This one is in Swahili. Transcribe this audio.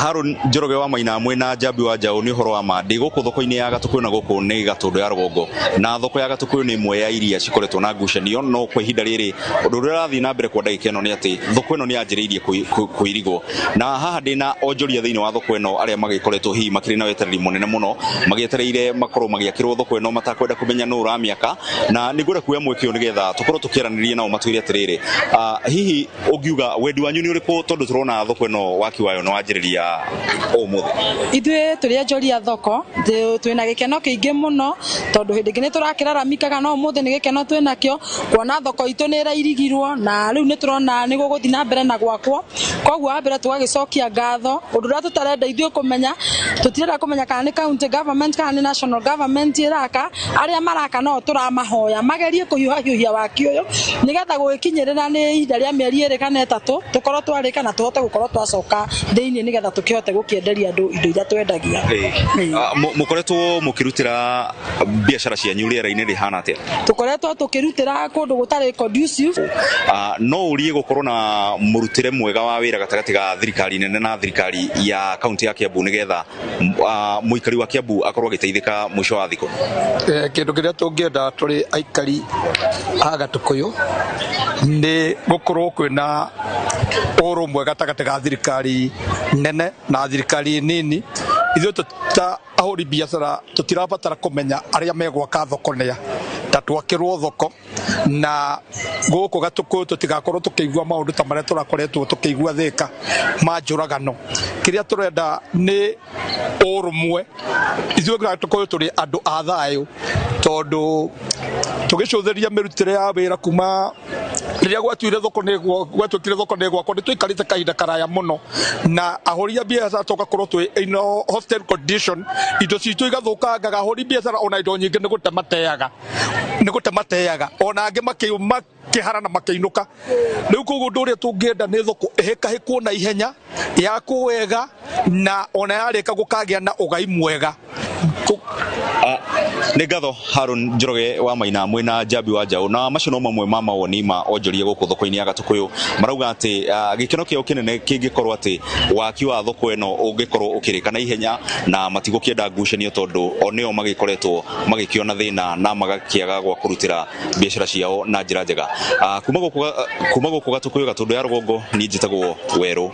Harun Njoroge wa Maina mwena Njambi wa Njaũ ni horo wa mandi guku thoko-ini ya Gatukuyu na guku ni Gatundu ya Rũgongo na thoko ya Gatukuyu ni imwe ya iria cikoretwo na ngucanio no kwa ihinda riri undu uria rathii na mbere kwa ndagika ino ni ati thoko ino ni yanjiriirie kuirigwo na haha ndina onjoria thiini wa thoko ino aria magikoretwo hihi makiri na wetereri munene muno magietereire makorwo magiakirwo thoko ino matakwenda kumenya no uramiaka na nigura kuya mwekio nigetha tukorwo tukiranirie nao matwire atiriri hihi ungiuga wendi wanyu ni uriku tondu turona thoko ino waki wayo no wanjiriria umuthi ithwe turi onjoria thoko twina gikeno kiingi muno tondu hindi ngine turakiraramikaga no umuthi ni gikeno twinakio kuona thoko itu ni irairigirwo na riu ni turona ni guguthi na mbere na gwakwo koguo ambere tugagicokia ngatho undu ria tutarenda ithwe kumenya tutirenda kumenya kana ni county government kana ni national government iraka aria maraka no turamahoya magerie kuhiuhahiuhia waki uyu nigetha gugikinyirira ni ihinda ria mieri iri kana itatu tukorwo twarika na tuhote gukorwo twacoka thiini nigetha tukihote gukienderia andu indo iria twendagia mukoretwo mukirutira biashara cianyu riera-ini rihana atia tukoretwo tukirutira kundu gutari conducive no urie gukorwo na murutire mwega wa wira gatagati ga thirikari nene na thirikari ya kaunti ya Kiambu nigetha muikari wa Kiambu akorwo agiteithika mwisho wa thiko kindu kiria tungienda turi aikari a Gatukuyu ni gukorwo kwina urumwe gatagati ga thirikari nene na thirikari nini ithuĩ ta ahũri biashara tutirabatara kumenya aria megwaka thoko nia ta twakirwo thoko na guku Gatukuyu tutigakorwo tukigua maundu ta maria turakoretwo tukigua thika ma njuragano kiria turenda ni urumwe ithuĩ Gatukuyu turi andu a thayu tondu tugicutheria mirutire ya wira kuma riria gwatuire thoko ni gwatwikire thoko ni gwakwo ni twikarite kahinda karaya muno na ahũri biashara tugakorwo twi in hostel condition indo citu igathukangaga ahũri biashara ona indo nyingi ni gutemateaga ona angi makihara na makiinuka riu koguo ndu uria tungienda ni thoko ihikahikwo na ihenya yakwo wega na ona yarika gukagia na ugai mwega ni ngatho Harun Njoroge wa Maina mwena Njambi wa Njaũ na macio no mamwe ma mawoni ma onjoria guku thoko-ini ya Gatukuyu marauga ati gikeno kiao kinene kingikorwo ati waki wa thoko ino ungikorwo ukirika na ihenya na matigukienda ngucanio tondu oneo magikoretwo magikiona thina na magakiaga gwa kurutira biashara ciao na njira njega kuma guku Gatukuyu Gatundu ya Rũgongo ni njitagwo Weru.